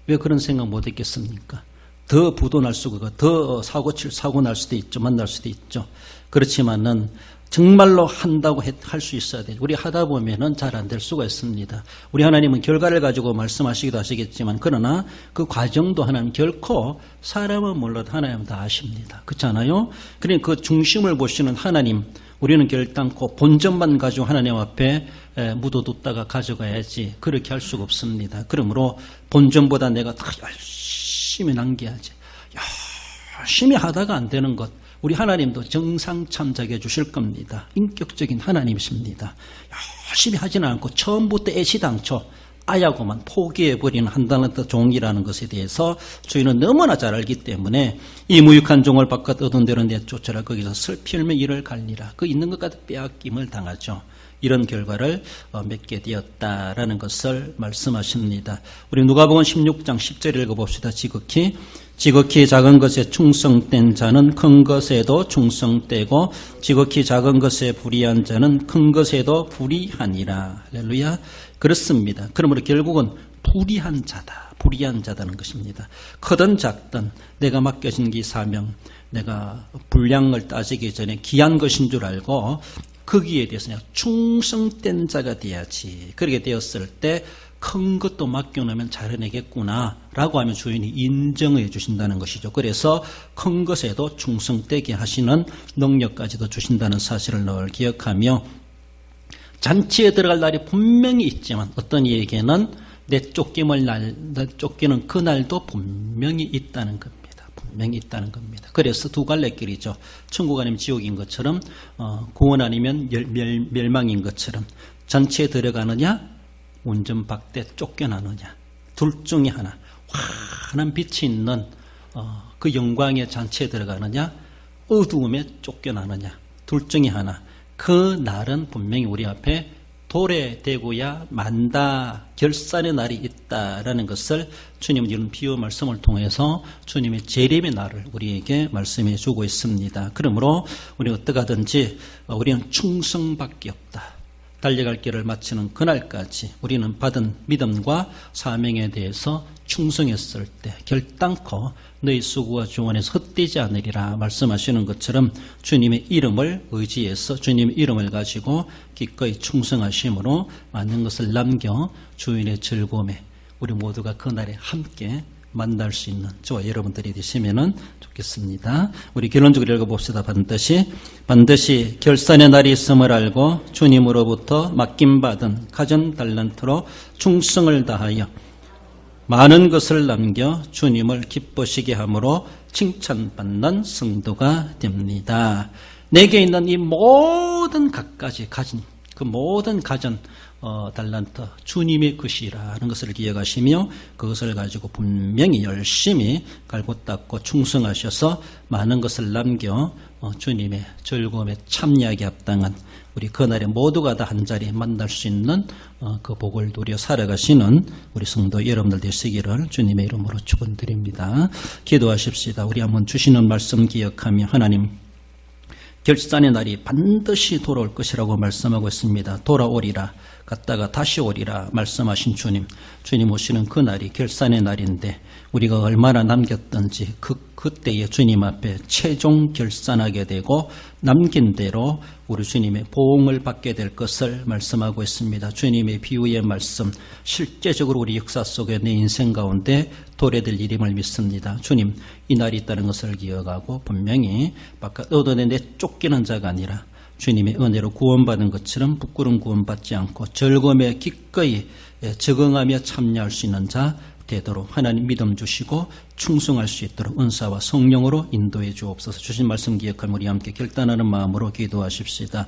왜 그런 생각 못 했겠습니까? 더 부도 날 수가 있고 더 사고 날 수도 있죠. 만날 수도 있죠. 그렇지만은 정말로 한다고 할 수 있어야 돼요. 우리 하다 보면은 잘 안 될 수가 있습니다. 우리 하나님은 결과를 가지고 말씀하시기도 하시겠지만 그러나 그 과정도 하나님 결코 사람은 몰라도 하나님은 다 아십니다. 그렇지 않아요? 그러니까 그 중심을 보시는 하나님, 우리는 결단코 본전만 가지고 하나님 앞에 묻어뒀다가 가져가야지 그렇게 할 수가 없습니다. 그러므로 본전보다 내가 더 열심히 남겨야지. 열심히 하다가 안 되는 것 우리 하나님도 정상 참작해 주실 겁니다. 인격적인 하나님이십니다. 열심히 하지는 않고 처음부터 애시당초 아야고만 포기해버리는 한 달란트 종이라는 것에 대해서 주인은 너무나 잘 알기 때문에 이 무익한 종을 바깥 얻은 대로 내쫓아라. 거기서 슬피울며 이를 갈리라. 그 있는 것까지 빼앗김을 당하죠. 이런 결과를 맺게 되었다라는 것을 말씀하십니다. 우리 누가복음 16장 10절 읽어봅시다. 지극히 작은 것에 충성된 자는 큰 것에도 충성되고 지극히 작은 것에 불의한 자는 큰 것에도 불의하니라. 할렐루야. 그렇습니다. 그러므로 결국은 불의한 자다는 것입니다. 크든 작든 내가 맡겨진 이 사명, 내가 분량을 따지기 전에 귀한 것인 줄 알고 거기에 대해서 그냥 충성된 자가 돼야지. 그렇게 되었을 때 큰 것도 맡겨놓으면 잘해내겠구나 라고 하면 주인이 인정해 주신다는 것이죠. 그래서 큰 것에도 충성되게 하시는 능력까지도 주신다는 사실을 늘 기억하며 잔치에 들어갈 날이 분명히 있지만 어떤 이에게는 쫓기는 그날도 분명히 있다는 겁니다. 분명히 있다는 겁니다. 그래서 두 갈래 길이죠. 천국 아니면 지옥인 것처럼 구원 아니면 멸망인 것처럼 잔치에 들어가느냐 운전박대 쫓겨나느냐 둘 중에 하나 환한 빛이 있는 그 영광의 잔치에 들어가느냐 어두움에 쫓겨나느냐 둘 중에 하나 그 날은 분명히 우리 앞에 도래되고야 만다 결산의 날이 있다라는 것을 주님은 이런 비유 말씀을 통해서 주님의 재림의 날을 우리에게 말씀해 주고 있습니다. 그러므로 우리 어떻게 하든지 우리는 충성밖에 없다. 달려갈 길을 마치는 그날까지 우리는 받은 믿음과 사명에 대해서 충성했을 때 결단코 너희 수고와 주원에서 헛되지 않으리라 말씀하시는 것처럼 주님의 이름을 의지해서 주님의 이름을 가지고 기꺼이 충성하심으로 많은 것을 남겨 주인의 즐거움에 우리 모두가 그날에 함께 만날 수 있는 저와 여러분들이 되시면 좋겠습니다. 우리 결론적으로 읽어봅시다. 반드시 결산의 날이 있음을 알고 주님으로부터 맡김받은 가전 달란트로 충성을 다하여 많은 것을 남겨 주님을 기쁘시게 함으로 칭찬받는 성도가 됩니다. 내게 있는 이 모든 갖가지 가진 그 모든 가전 달란트 주님의 것이라는 것을 기억하시며 그것을 가지고 분명히 열심히 갈고 닦고 충성하셔서 많은 것을 남겨 주님의 즐거움에 참여하기 합당한 우리 그날에 모두가 다 한자리에 만날 수 있는 그 복을 누려 살아가시는 우리 성도 여러분들 되시기를 주님의 이름으로 축원드립니다. 기도하십시다. 우리 한번 주시는 말씀 기억하며 하나님 결산의 날이 반드시 돌아올 것이라고 말씀하고 있습니다. 돌아오리라 갔다가 다시 오리라 말씀하신 주님, 주님 오시는 그 날이 결산의 날인데 우리가 얼마나 남겼던지 그때에 주님 앞에 최종 결산하게 되고 남긴 대로 우리 주님의 보응을 받게 될 것을 말씀하고 있습니다. 주님의 비유의 말씀 실제적으로 우리 역사 속에 내 인생 가운데 도래될 일임을 믿습니다. 주님 이 날이 있다는 것을 기억하고 분명히 바깥 얻어내 쫓기는 자가 아니라 주님의 은혜로 구원받은 것처럼 부끄러움 구원받지 않고 즐거움에 기꺼이 적응하며 참여할 수 있는 자 되도록 하나님 믿음 주시고 충성할 수 있도록 은사와 성령으로 인도해 주옵소서. 주신 말씀 기억하며 우리 함께 결단하는 마음으로 기도하십시다.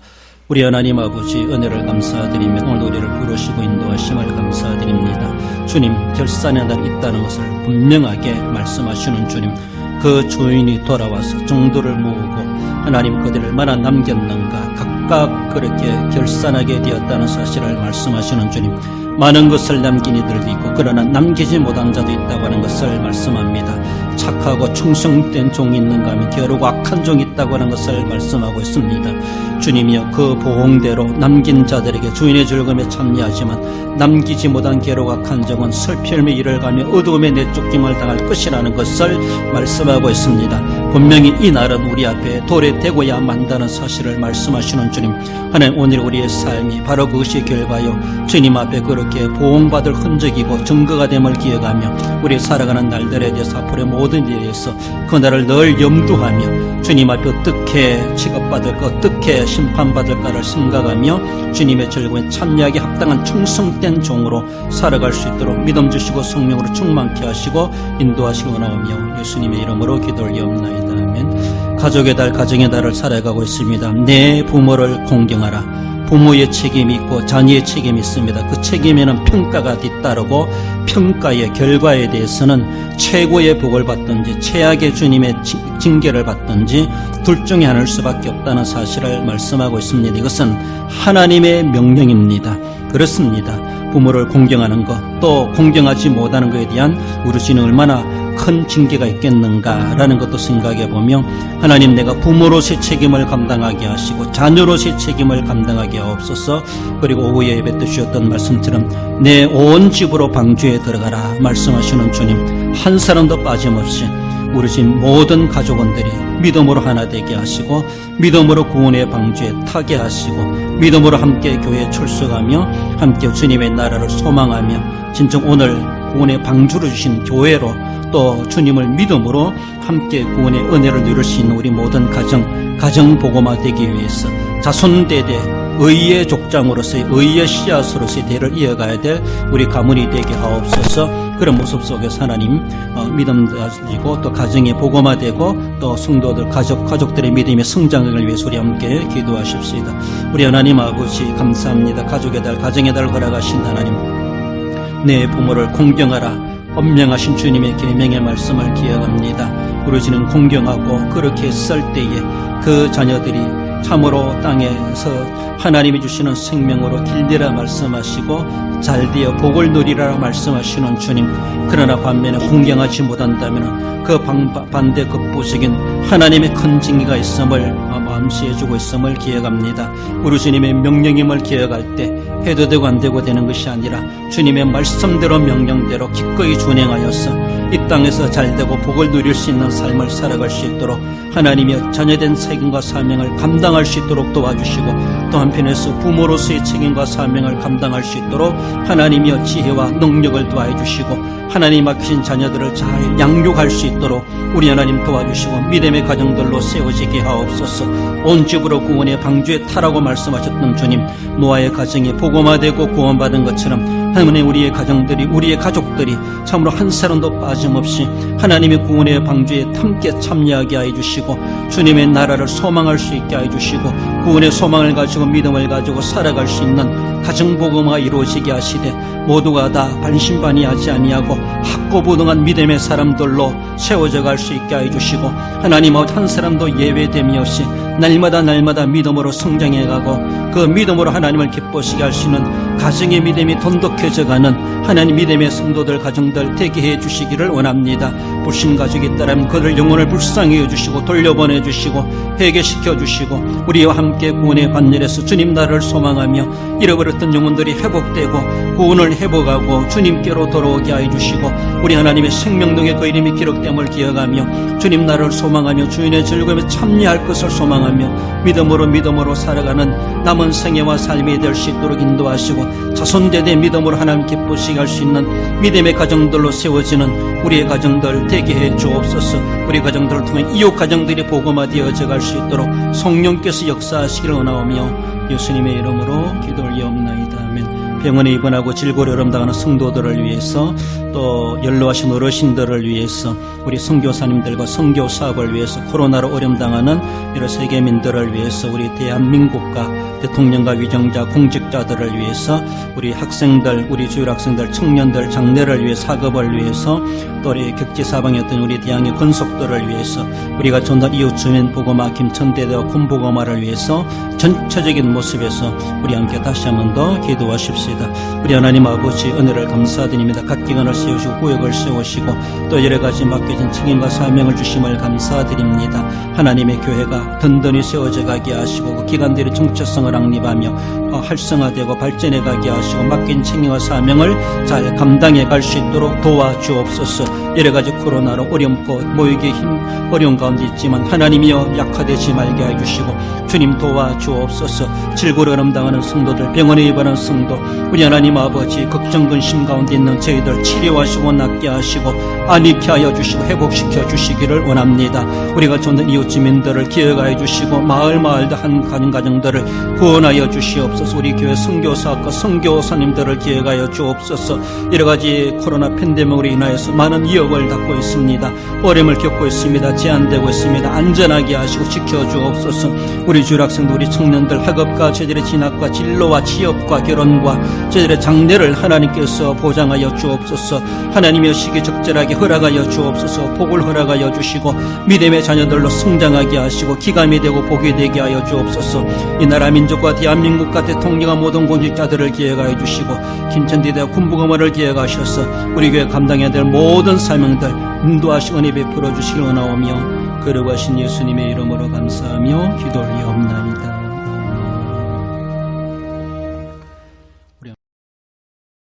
우리 하나님 아버지 은혜를 감사드리며 오늘 우리를 부르시고 인도하심을 감사드립니다. 주님 결산의 날 있다는 것을 분명하게 말씀하시는 주님, 그 주인이 돌아와서 종들을 모으고 하나님 그들을 얼마나 남겼는가 각각 그렇게 결산하게 되었다는 사실을 말씀하시는 주님, 많은 것을 남긴 이들도 있고 그러나 남기지 못한 자도 있다고 하는 것을 말씀합니다. 착하고 충성된 종이 있는가 하면 게으르고 악한 종이 있다고 하는 것을 말씀하고 있습니다. 주님이여 그 보응대로 남긴 자들에게 주인의 즐거움에 참여하지만 남기지 못한 게으르고 악한 종은 슬픔에 이를 가며 어두움에 내쫓김을 당할 것이라는 것을 말씀하고 있습니다. 분명히 이 날은 우리 앞에 도래되고야 만다는 사실을 말씀하시는 주님, 하나님 오늘 우리의 삶이 바로 그것이 결과요 주님 앞에 그렇게 보응받을 흔적이고 증거가 됨을 기억하며 우리 살아가는 날들에 대해서 앞으로의 모든 일에 대해서 그날을 늘 염두하며 주님 앞에 어떻게 취급받을까 어떻게 심판받을까를 생각하며 주님의 즐거움에 참여하기 합당한 충성된 종으로 살아갈 수 있도록 믿음 주시고 성령으로 충만케 하시고 인도하시기 원하오며 예수님의 이름으로 기도 올리옵나이다. 아멘. 가족의 달 가정의 달을 살아가고 있습니다. 내 부모를 공경하라. 부모의 책임이 있고 자녀의 책임이 있습니다. 그 책임에는 평가가 뒤따르고 평가의 결과에 대해서는 최고의 복을 받든지 최악의 주님의 징계를 받든지 둘 중에 하나일 수밖에 없다는 사실을 말씀하고 있습니다. 이것은 하나님의 명령입니다. 그렇습니다. 부모를 공경하는 것, 또 공경하지 못하는 것에 대한 우리 주님은 얼마나 큰 징계가 있겠는가라는 것도 생각해 보며 하나님 내가 부모로서의 책임을 감당하게 하시고 자녀로서의 책임을 감당하게 하옵소서. 그리고 오후에 예배 때 주셨던 말씀처럼 내 온 집으로 방주에 들어가라 말씀하시는 주님, 한 사람도 빠짐없이 우리 집 모든 가족원들이 믿음으로 하나 되게 하시고 믿음으로 구원의 방주에 타게 하시고 믿음으로 함께 교회에 출석하며 함께 주님의 나라를 소망하며 진정 오늘 구원의 방주를 주신 교회로 또 주님을 믿음으로 함께 구원의 은혜를 누릴 수 있는 우리 모든 가정 복음화 되기 위해서 자손대대 의의 족장으로서의 의의 씨앗으로서의 대를 이어가야 될 우리 가문이 되게 하옵소서. 그런 모습 속에서 하나님 믿음 가지고 또 가정이 복음화되고 또 성도들 가족들의 믿음의 성장을 위해서 우리 함께 기도하십시다. 우리 하나님 아버지 감사합니다. 가족의 달 가정의 달 걸어가신 하나님, 내 부모를 공경하라 엄명하신 주님의 계명의 말씀을 기억합니다. 우리 주는 공경하고 그렇게 했을 때에 그 자녀들이 참으로 땅에서 하나님이 주시는 생명으로 길리라 말씀하시고 잘되어 복을 누리라 말씀하시는 주님, 그러나 반면에 공경하지 못한다면 그 반대 극부적인 하나님의 큰 징계가 있음을 암시해주고 있음을 기억합니다. 우리 주님의 명령임을 기억할 때 해도 되고 안 되고 되는 것이 아니라 주님의 말씀대로 명령대로 기꺼이 준행하여서 이 땅에서 잘되고 복을 누릴 수 있는 삶을 살아갈 수 있도록 하나님의 자녀된 책임과 사명을 감당할 수 있도록 도와주시고 또 한편에서 부모로서의 책임과 사명을 감당할 수 있도록 하나님의 지혜와 능력을 도와해 주시고 하나님 맡기신 자녀들을 잘 양육할 수 있도록 우리 하나님 도와주시고 믿음의 가정들로 세워지게 하옵소서. 온 집으로 구원의 방주에 타라고 말씀하셨던 주님, 노아의 가정이 복음화되고 구원받은 것처럼 하나님 우리의 가정들이 우리의 가족들이 참으로 한 사람도 빠짐없이 하나님의 구원의 방주에 함께 참여하게 하여 주시고 주님의 나라를 소망할 수 있게 하여 주시고 구원의 소망을 가지고 믿음을 가지고 살아갈 수 있는 가정복음화가 이루어지게 하시되 모두가 다 반신반의하지 아니하고 학고부동한 믿음의 사람들로 세워져 갈 수 있게 해주시고 하나님 한 사람도 예외됨이 없이 날마다 믿음으로 성장해가고 그 믿음으로 하나님을 기뻐시게 할 수 있는 가정의 믿음이 돈독해져가는 하나님 믿음의 성도들 가정들 되게 해주시기를 원합니다. 불신가족이 있다면 그들 영혼을 불쌍히 해주시고 돌려보내주시고 회개시켜주시고 우리와 함께 구원의 반열에서 주님 나라를 소망하며 잃어버렸던 영혼들이 회복되고 구원을 회복하고 주님께로 돌아오게 해주시고 우리 하나님의 생명동에 그 이름이 기록됨을 기억하며 주님 나라를 소망하며 주인의 즐거움에 참여할 것을 소망하며 믿음으로 살아가는 남은 생애와 삶이 될 수 있도록 인도하시고 자손대대 믿음으로 하나님 기쁘시게 할 수 있는 믿음의 가정들로 세워지는 우리의 가정들 되게 해 주옵소서. 우리 가정들을 통해 이웃 가정들이 복음화되어져 갈 수 있도록 성령께서 역사하시기를 원하오며 예수님의 이름으로 기도 올리옵나이다. 아멘. 병원에 입원하고 질고려름 당하는 성도들을 위해서 또 연로하신 어르신들을 위해서 우리 선교사님들과 선교 사업을 위해서 코로나로 어려움 당하는 여러 세계민들을 위해서 우리 대한민국과 대통령과 위정자 공직자들을 위해서 우리 학생들 우리 주일학생들 청년들 장래를 위해 사업을 위해서 또 우리 격지사방이었던 우리 대학의 건속들을 위해서 우리가 전달 이웃 주민 복음화 김천대대와 군복음화를 위해서 전체적인 모습에서 우리 함께 다시 한 번 더 기도하십시다. 우리 하나님 아버지 은혜를 감사드립니다. 각 기관을 세우시고 구역을 세우시고 또 여러가지 맡겨진 책임과 사명을 주심을 감사드립니다. 하나님의 교회가 든든히 세워져 가게 하시고 그 기관들의 정체성을 확립하며 활성화되고 발전해 가게 하시고 맡긴 책임과 사명을 잘 감당해 갈 수 있도록 도와주옵소서. 여러가지 코로나로 어렵고 모이기 어려운 가운데 있지만 하나님이여 약화되지 말게 해주시고 주님 도와주옵소서. 질고려름 당하는 성도들 병원에 입원한 성도 우리 하나님 아버지 걱정 근심 가운데 있는 저희들 치료하시고 낫게 하시고 안익게 하여 주시고 회복시켜 주시기를 원합니다. 우리가 쫓는 이웃 주민들을 기억하여 주시고 마을마을도 한 가정들을 구원하여 주시옵소서. 우리 교회 선교사학과 선교사님들을 기억하여 주옵소서. 여러가지 코로나 팬데믹으로 인하여서 많은 위협을 받고 있습니다. 어려움을 겪고 있습니다. 제한되고 있습니다. 안전하게 하시고 지켜주옵소서. 우리 주일학생들 우리 청년들 학업과 저들의 진학과 진로와 취업과 결혼과 저들의 장래를 하나님께서 보장하여 주옵소서. 하나님의 시기적절하게 허락하여 주옵소서. 복을 허락하여 주시고 믿음의 자녀들로 성장하게 하시고 기감이 되고 복이 되게 하여 주옵소서. 이 나라 민족과 대한민국과 대통령과 모든 공직자들을 기억하여 주시고 김천대대와 군복음화를 기억하셔서 우리 교회 감당해야 될 모든 사명들 인도하시고 은혜 베풀어 주시길 원하오며 거룩하신 예수님의 이름으로 감사하며 기도 올리옵나이다.